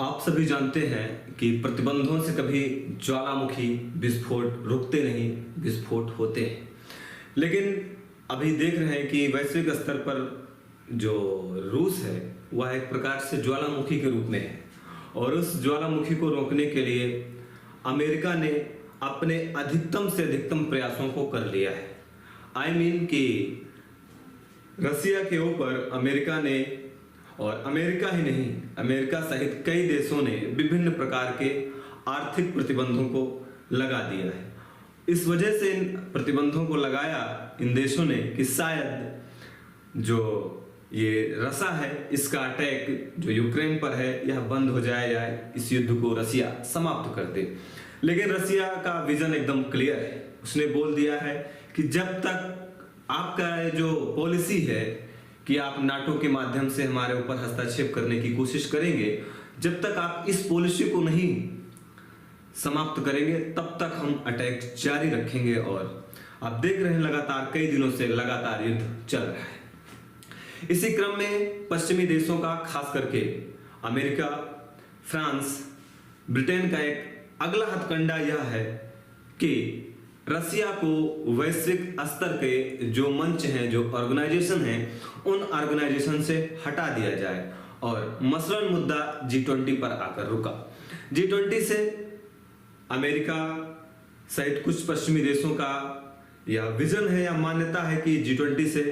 आप सभी जानते हैं कि प्रतिबंधों से कभी ज्वालामुखी विस्फोट रुकते नहीं, विस्फोट होते हैं। लेकिन अभी देख रहे हैं कि वैश्विक स्तर पर जो रूस है वह एक प्रकार से ज्वालामुखी के रूप में है और उस ज्वालामुखी को रोकने के लिए अमेरिका ने अपने अधिकतम से अधिकतम प्रयासों को कर लिया है। आई मीन कि रसिया के ऊपर अमेरिका ने, और अमेरिका ही नहीं, अमेरिका सहित कई देशों ने विभिन्न प्रकार के आर्थिक प्रतिबंधों को लगा दिया है। इस वजह से इन प्रतिबंधों को लगाया इन देशों ने कि शायद जो ये रसा है इसका अटैक जो यूक्रेन पर है यह बंद हो जाए या इस युद्ध को रसिया समाप्त कर दे। लेकिन रसिया का विजन एकदम क्लियर है। उसने बोल दिया है कि जब तक आपका जो पॉलिसी है कि आप नाटो के माध्यम से हमारे ऊपर हस्तक्षेप करने की कोशिश करेंगे, जब तक आप इस पॉलिसी को नहीं समाप्त करेंगे तब तक हम अटैक जारी रखेंगे। और आप देख रहे हैं लगातार कई दिनों से लगातार युद्ध चल रहा है। इसी क्रम में पश्चिमी देशों का, खास करके अमेरिका, फ्रांस, ब्रिटेन का एक अगला हथकंडा यह है कि रसिया को वैश्विक स्तर के जो मंच हैं, जो ऑर्गेनाइजेशन हैं, उन ऑर्गेनाइजेशन से हटा दिया जाए। और मसलन मुद्दा G20 पर आकर रुका। G20 से अमेरिका सहित कुछ पश्चिमी देशों का यह विजन है या मान्यता है कि G20 से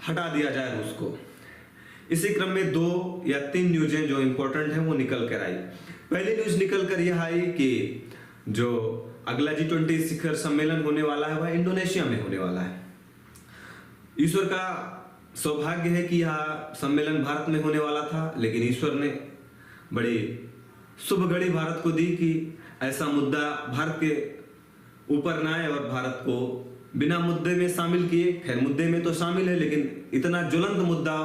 हटा दिया जाए रूस को। इसी क्रम में 2 या 3 न्यूज़ें जो इंपॉर्टेंट हैं वो निकल कर आई। पहली न्यूज़ निकल कर यह आई कि जो अगला G20 शिखर सम्मेलन होने वाला है वह इंडोनेशिया में होने वाला है। ईश्वर का सौभाग्य है कि यह सम्मेलन भारत में होने वाला था, लेकिन ईश्वर ने बड़ी शुभ घड़ी भारत को दी कि ऐसा मुद्दा भारत के ऊपर ना आए और भारत को बिना मुद्दे में शामिल किए। खैर मुद्दे में तो शामिल है, लेकिन इतना ज्वलंत मुद्दा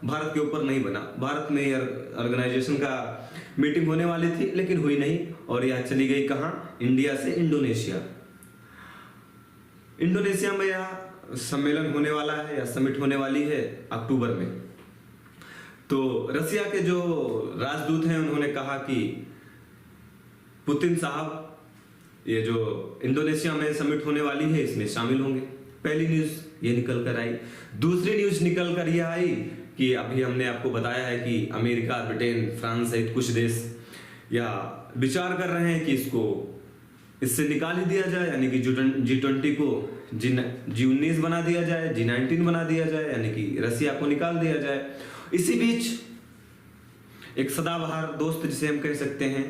भारत के ऊपर नहीं बना। भारत में ऑर्गेनाइजेशन का मीटिंग होने वाली थी लेकिन हुई नहीं और यह चली गई कहां? इंडिया से इंडोनेशिया। इंडोनेशिया में यह सम्मेलन होने वाला है या समिट होने वाली है अक्टूबर में। तो रसिया के जो राजदूत हैं उन्होंने कहा कि पुतिन साहब ये जो इंडोनेशिया में समिट होने वाली है इसमें शामिल होंगे। पहली न्यूज ये निकल कर आई। दूसरी न्यूज निकल कर यह आई कि अभी हमने आपको बताया है कि अमेरिका, ब्रिटेन, फ्रांस सहित कुछ देश या विचार कर रहे हैं कि इसको इससे निकाल ही दिया जाए, यानी कि G20 को G19 बना दिया जाए, G19 बना दिया जाए, यानी कि रसिया को निकाल दिया जाए। इसी बीच एक सदाबहार दोस्त जिसे हम कह सकते हैं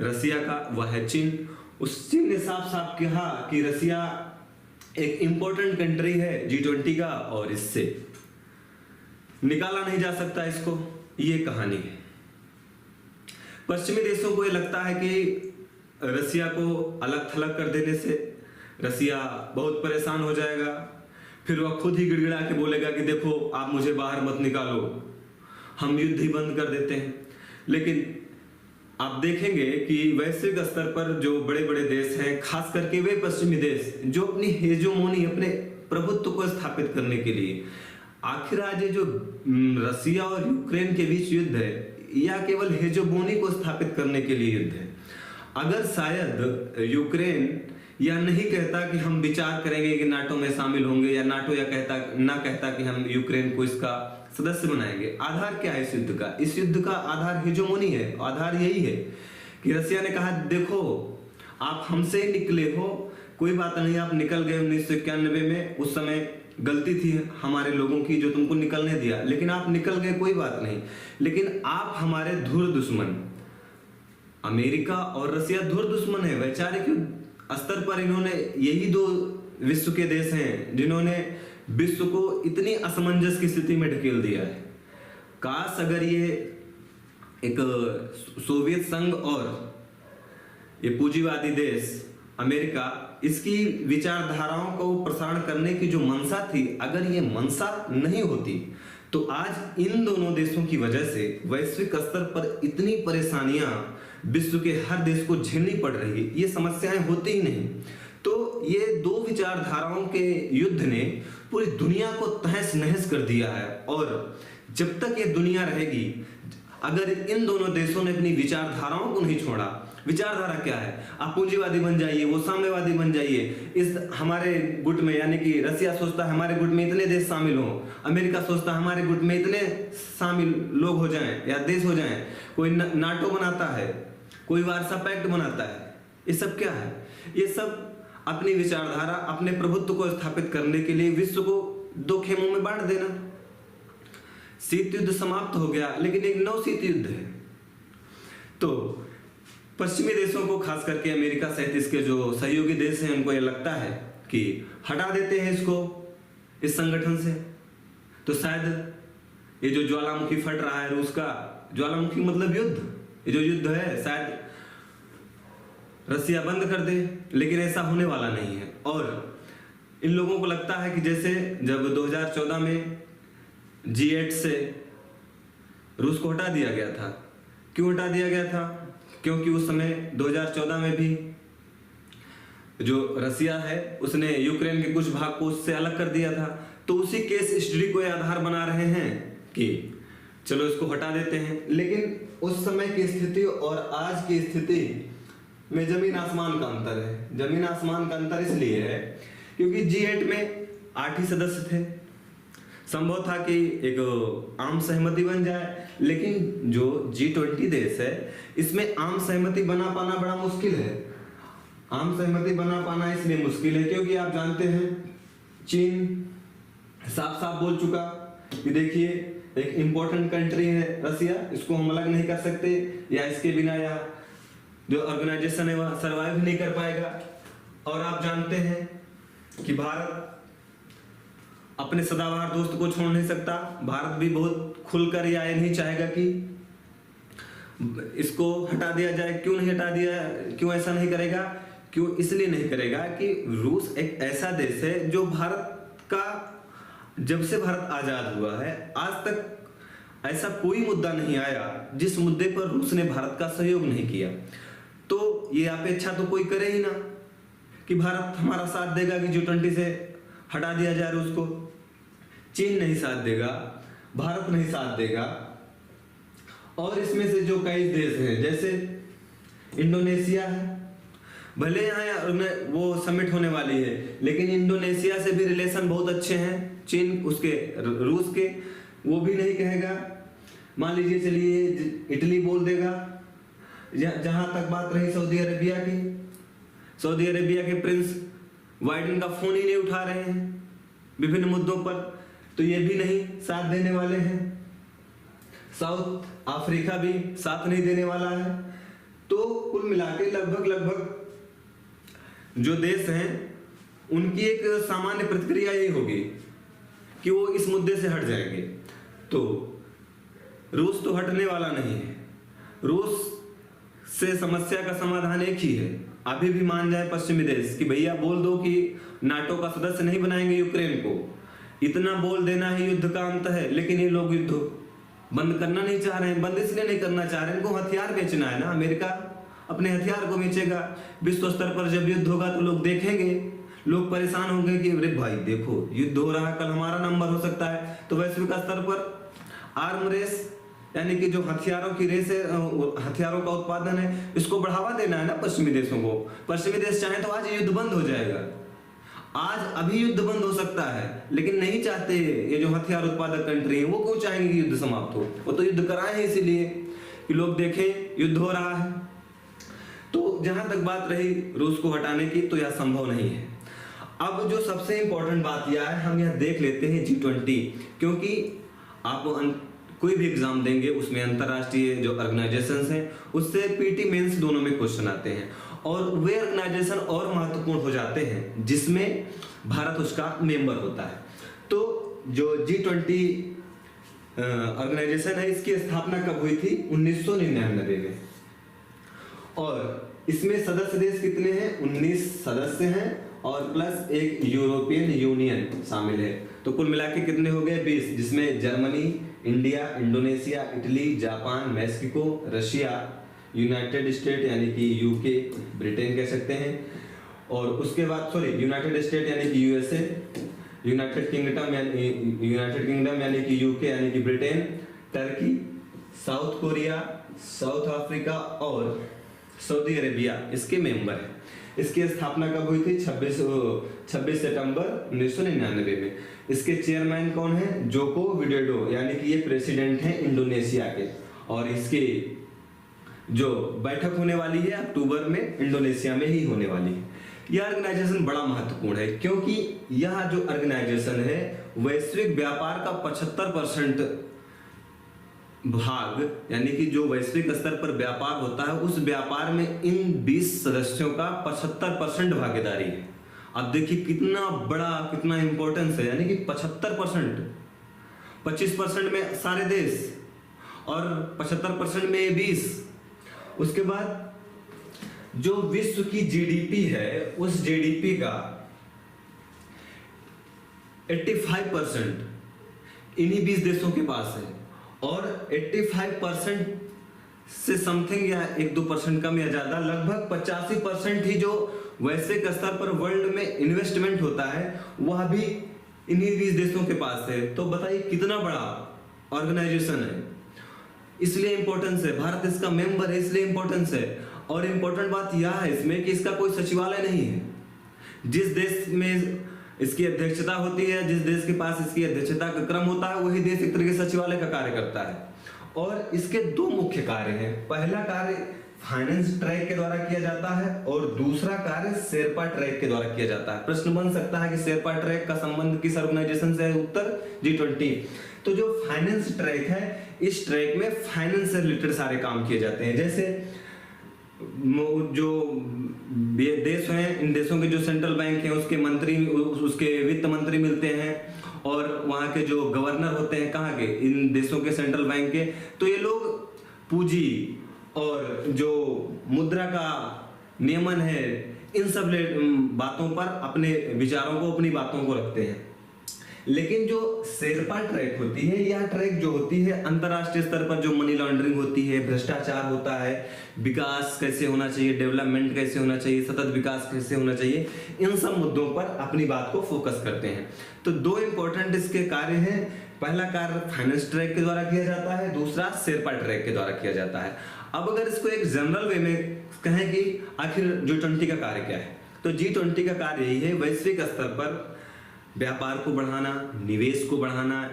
रसिया का, वह है चीन। उस चीन ने साफ साफ कहा कि रसिया एक इंपॉर्टेंट कंट्री है G20 का और इससे निकाला नहीं जा सकता इसको। ये कहानी है। पश्चिमी देशों को ये लगता है कि रसिया को अलग थलग कर देने से रसिया बहुत परेशान हो जाएगा, फिर वह खुद ही गिड़गिड़ा के बोलेगा कि देखो आप मुझे बाहर मत निकालो, हम युद्ध ही बंद कर देते हैं। लेकिन आप देखेंगे कि वैश्विक स्तर पर जो बड़े बड़े देश हैं, खास करके वे पश्चिमी देश जो अपनी हेजोमोनी, अपने प्रभुत्व को स्थापित करने के लिए, आखिर आज ये जो रसिया और यूक्रेन के बीच युद्ध है या केवल हेजोमोनी को स्थापित करने के लिए युद्ध है। अगर शायद यूक्रेन या नहीं कहता कि हम विचार करेंगे कि नाटो में शामिल होंगे, या नाटो या कहता कि हम यूक्रेन को इसका सदस्य बनाएंगे, आधार क्या है इस युद्ध का? इस युद्ध का आधार हेजोमोनी है। आधार यही है कि रसिया ने कहा देखो आप हमसे ही निकले हो, कोई बात नहीं, आप निकल गए 1991 में, उस समय गलती थी हमारे लोगों की जो तुमको निकलने दिया, लेकिन आप निकल गए, कोई बात नहीं, लेकिन आप हमारे धुर दुश्मन, अमेरिका और रसिया धुर दुश्मन है। वैचारिक स्तर पर इन्होंने, यही 2 विश्व के देश हैं जिन्होंने विश्व को इतनी असमंजस की स्थिति में ढकेल दिया है। काश अगर ये एक सोवियत संघ और ये पूंजीवादी देश अमेरिका, इसकी विचारधाराओं को प्रसारण करने की जो मंशा थी, अगर ये मंशा नहीं होती तो आज इन दोनों देशों की वजह से वैश्विक स्तर पर इतनी परेशानियां विश्व के हर देश को झेलनी पड़ रही है, ये समस्याएं होती ही नहीं। तो ये 2 विचारधाराओं के युद्ध ने पूरी दुनिया को तहस नहस कर दिया है और जब तक ये दुनिया रहेगी अगर इन दोनों देशों ने अपनी विचारधाराओं को नहीं छोड़ा, विचारधारा क्या है, आप पूंजीवादी बन जाइए, वो साम्यवादी बन जाइए, इस हमारे गुट में, यानी कि रसिया सोचता है हमारे गुट में इतने देश शामिल हों, अमेरिका सोचता है हमारे गुट में इतने शामिल लोग हो जाएं या देश हो जाएं, कोई नाटो बनाता है, कोई वार्सा पैक्ट बनाता है, ये सब क्या है? ये सब अपनी विचारधारा, अपने प्रभुत्व को स्थापित करने के लिए विश्व को दो खेमों में बांट देना। शीत युद्ध समाप्त हो गया, लेकिन एक नव शीत युद्ध है। तो पश्चिमी देशों को, खास करके अमेरिका सहित इसके जो सहयोगी देश हैं, उनको ये लगता है कि हटा देते हैं इसको इस संगठन से, तो शायद ये जो ज्वालामुखी फट रहा है रूस का, ज्वालामुखी मतलब युद्ध, ये जो युद्ध है शायद रसिया बंद कर दे, लेकिन ऐसा होने वाला नहीं है। और इन लोगों को लगता है कि जैसे जब 2014 में G8 से रूस को हटा दिया गया था, क्यों हटा दिया गया था? क्योंकि उस समय 2014 में भी जो रसिया है उसने यूक्रेन के कुछ भाग को उससे अलग कर दिया था। तो उसी केस स्टडी को आधार बना रहे हैं कि चलो इसको हटा देते हैं। लेकिन उस समय की स्थिति और आज की स्थिति में जमीन आसमान का अंतर है। जमीन आसमान का अंतर इसलिए है क्योंकि G8 में 8 ही सदस्य थे, संभव था कि एक आम सहमति बन जाए, लेकिन जो G20 देश है इसमें आम सहमति बना पाना बड़ा मुश्किल है। आम सहमति बना पाना इसलिए मुश्किल है क्योंकि आप जानते हैं चीन साफ साफ बोल चुका कि देखिए एक इंपॉर्टेंट कंट्री है रसिया, इसको हम अलग नहीं कर सकते, या इसके बिना या जो ऑर्गेनाइजेशन है वह सर्वाइव नहीं कर पाएगा। और आप जानते हैं कि भारत अपने सदाबहार दोस्त को छोड़ नहीं सकता। भारत भी बहुत खुलकर या ये नहीं चाहेगा कि इसको हटा दिया जाए। क्यों नहीं हटा दिया, क्यों ऐसा नहीं करेगा? क्यों? इसलिए नहीं करेगा कि रूस एक ऐसा देश है जो भारत का, जब से भारत आजाद हुआ है आज तक ऐसा कोई मुद्दा नहीं आया जिस मुद्दे पर रूस ने भारत का सहयोग नहीं किया। तो ये अपेक्षा तो कोई करे ही ना कि भारत हमारा साथ देगा कि G20 से हटा दिया जाए रूस को। चीन नहीं साथ देगा, भारत नहीं साथ देगा। और इसमें से जो कई देश हैं जैसे इंडोनेशिया है, भले यहाँ वो समिट होने वाली है, लेकिन इंडोनेशिया से भी रिलेशन बहुत अच्छे हैं चीन उसके रूस के, वो भी नहीं कहेगा। मान लीजिए चलिए इटली बोल देगा। जहां तक बात रही सऊदी अरेबिया की, सऊदी अरेबिया के प्रिंस बाइडेन का फोन ही नहीं उठा रहे हैं विभिन्न मुद्दों पर, तो ये भी नहीं साथ देने वाले हैं। साउथ अफ्रीका भी साथ नहीं देने वाला है। तो कुल मिलाकर लगभग जो देश हैं उनकी एक सामान्य प्रतिक्रिया यही होगी कि वो इस मुद्दे से हट जाएंगे। तो रूस तो हटने वाला नहीं है। रूस से समस्या का समाधान एक ही है, अभी भी मान जाए पश्चिमी देश कि भैया बोल दो कि नाटो का सदस्य नहीं बनाएंगे यूक्रेन को, इतना बोल देना ही युद्ध का अंत है। लेकिन ये लोग युद्ध बंद करना नहीं चाह रहे हैं। बंद इसलिए नहीं करना चाह रहे हैं, इनको हथियार बेचना है ना। अमेरिका अपने हथियार को बेचेगा। विश्व स्तर पर जब युद्ध होगा तो लोग देखेंगे, लोग परेशान होंगे कि अरे भाई देखो युद्ध हो रहा है, कल हमारा नंबर हो सकता है। तो वैश्विक स्तर पर आर्म रेस, यानी कि जो हथियारों की रेस है, हथियारों का उत्पादन है, इसको बढ़ावा देना है ना पश्चिमी देशों को। पश्चिमी देश चाहे तो आज युद्ध बंद हो जाएगा, आज अभी युद्ध बंद हो सकता है, लेकिन नहीं चाहते ये जो हथियार उत्पादक कंट्री है। वो क्यों चाहेंगे कि युद्ध समाप्त हो? वो तो युद्ध कराए हैं इसीलिए कि लोग देखें युद्ध हो रहा है। तो जहां तक बात रही रूस को हटाने की, तो यह संभव नहीं है। अब जो सबसे इंपॉर्टेंट बात यह है, हम यह देख लेते हैं G20, क्योंकि आप कोई भी एग्जाम देंगे उसमें अंतरराष्ट्रीय जो ऑर्गेनाइजेशंस हैं उससे पीटी मेंस दोनों में क्वेश्चन आते हैं, और वे ऑर्गेनाइजेशन और महत्वपूर्ण हो जाते हैं जिसमें भारत उसका मेंबर होता है। तो जो G20 ऑर्गेनाइजेशन है, इसकी स्थापना कब हुई थी? 1999 में। और इसमें सदस्य देश कितने हैं? 19 सदस्य हैं और प्लस एक यूरोपियन यूनियन शामिल है। तो कुल मिलाके कितने हो गए? 20, जिसमें Germany, India, Indonesia, Italy, Japan, Mexico, Russia, United state यानी कि यूके, ब्रिटेन कह सकते हैं, और उसके बाद यूनाइटेड स्टेट यानी कि यूएसए, यूनाइटेड किंगडम यानी कि यूके यानी कि Britain, Turkey, south Korea, south Africa और सऊदी अरेबिया इसके मेंबर हैं। इसकी स्थापना कब हुई थी? 26 सितंबर 1999 में। इसके चेयरमैन कौन है? जोको विडोडो, यानी कि ये प्रेसिडेंट हैं इंडोनेशिया के। और इसकी जो बैठक होने वाली है अक्टूबर में इंडोनेशिया में ही होने वाली है। यह ऑर्गेनाइजेशन बड़ा महत्वपूर्ण है क्योंकि यह जो ऑर्गेनाइजेशन है वैश्विक व्यापार का 75% भाग, यानी कि जो वैश्विक स्तर पर व्यापार होता है उस व्यापार में इन 20 सदस्यों का 75% भागीदारी है। अब देखिए कितना बड़ा, कितना इंपॉर्टेंस है, यानी कि 75%, 25% में सारे देश और 75% में 20। उसके बाद जो विश्व की जीडीपी है उस जीडीपी का 85% इन्हीं 20 देशों के पास है। और 85% से समथिंग या 1-2% कम या ज्यादा, लगभग 85% ही जो वैश्विक स्तर पर वर्ल्ड में इन्वेस्टमेंट होता है वह भी इन्हीं 20 देशों के पास है। तो बताइए कितना बड़ा ऑर्गेनाइजेशन है, इसलिए इंपॉर्टेंस है। भारत इसका मेंबर है इसलिए इंपॉर्टेंस है। और इंपॉर्टेंट बात यह है इसमें कि इसका कोई सचिवालय नहीं है। जिस देश में इसकी अध्यक्षता होती है, जिस देश के पास इसकी अध्यक्षता का क्रम होता है, वही देश एक तरीके से सचिवालय का कार्य करता है। और इसके 2 मुख्य कार्य हैं। पहला कार्य फाइनेंस ट्रैक के द्वारा किया जाता है और दूसरा कार्य शेरपा ट्रैक के द्वारा किया जाता है। प्रश्न बन सकता है कि शेरपा ट्रैक का संबंध किस ऑर्गेनाइजेशन से है? उत्तर G20। तो जो फाइनेंस ट्रैक है, इस ट्रैक में फाइनेंस से रिलेटेड सारे काम किए जाते हैं। जैसे जो देश हैं, इन देशों के जो सेंट्रल बैंक हैं उसके मंत्री, उसके वित्त मंत्री मिलते हैं और वहाँ के जो गवर्नर होते हैं, कहाँ के? इन देशों के सेंट्रल बैंक के। तो ये लोग पूंजी और जो मुद्रा का नियमन है, इन सब बातों पर अपने विचारों को, अपनी बातों को रखते हैं। लेकिन जो शेरपा ट्रैक होती है, यह ट्रैक जो होती है अंतरराष्ट्रीय स्तर पर जो मनी लॉन्ड्रिंग होती है, भ्रष्टाचार होता है, विकास कैसे होना चाहिए, डेवलपमेंट कैसे होना चाहिए, सतत विकास कैसे होना चाहिए, इन सब मुद्दों पर अपनी बात को फोकस करते हैं। तो 2 इंपॉर्टेंट इसके कार्य हैं। पहला कार्य फाइनेंस ट्रैक के द्वारा किया जाता है, दूसरा शेरपा ट्रैक के द्वारा किया जाता है। अब अगर इसको एक जनरल वे में कहें कि आखिर G20 का कार्य क्या है, तो G20 का कार्य यही है, वैश्विक स्तर पर व्यापार को बढ़ाना, निवेश को बढ़ाना,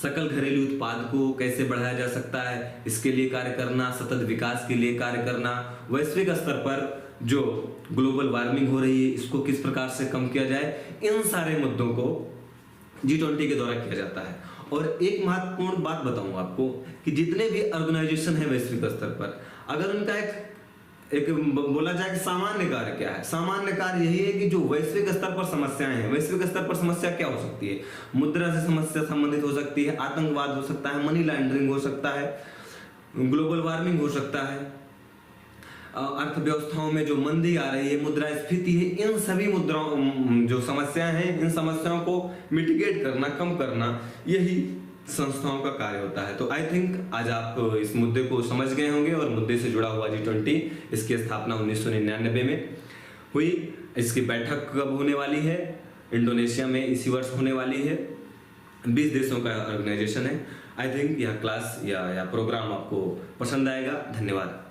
सकल घरेलू उत्पाद को कैसे बढ़ाया जा सकता है इसके लिए कार्य करना, सतत विकास के लिए कार्य करना, वैश्विक स्तर पर जो ग्लोबल वार्मिंग हो रही है इसको किस प्रकार से कम किया जाए, इन सारे मुद्दों को G20 के द्वारा किया जाता है। और एक महत्वपूर्ण बात बताऊंगा आपको कि जितने भी ऑर्गेनाइजेशन है वैश्विक स्तर पर, अगर उनका एक बोला जाए कि सामान्य कार्य क्या है, सामान्य कार्य यही है कि जो वैश्विक स्तर पर समस्याएं हैं, वैश्विक स्तर पर समस्या क्या हो सकती है? मुद्रा से समस्या संबंधित हो सकती है, आतंकवाद हो सकता है, मनी लॉन्ड्रिंग हो सकता है, ग्लोबल वार्मिंग हो सकता है, अर्थव्यवस्थाओं में जो मंदी आ रही है, मुद्रास्फीति है, इन सभी मुद्राओं जो समस्याएं हैं, इन समस्याओं को मिटिगेट करना, कम करना, यही संस्थाओं का कार्य होता है। तो आई थिंक आज आप इस मुद्दे को समझ गए होंगे और मुद्दे से जुड़ा हुआ G20, इसकी स्थापना 1999 में हुई। इसकी बैठक कब होने वाली है? इंडोनेशिया में इसी वर्ष होने वाली है। 20 देशों का ऑर्गेनाइजेशन है। आई थिंक यह क्लास या प्रोग्राम आपको पसंद आएगा। धन्यवाद।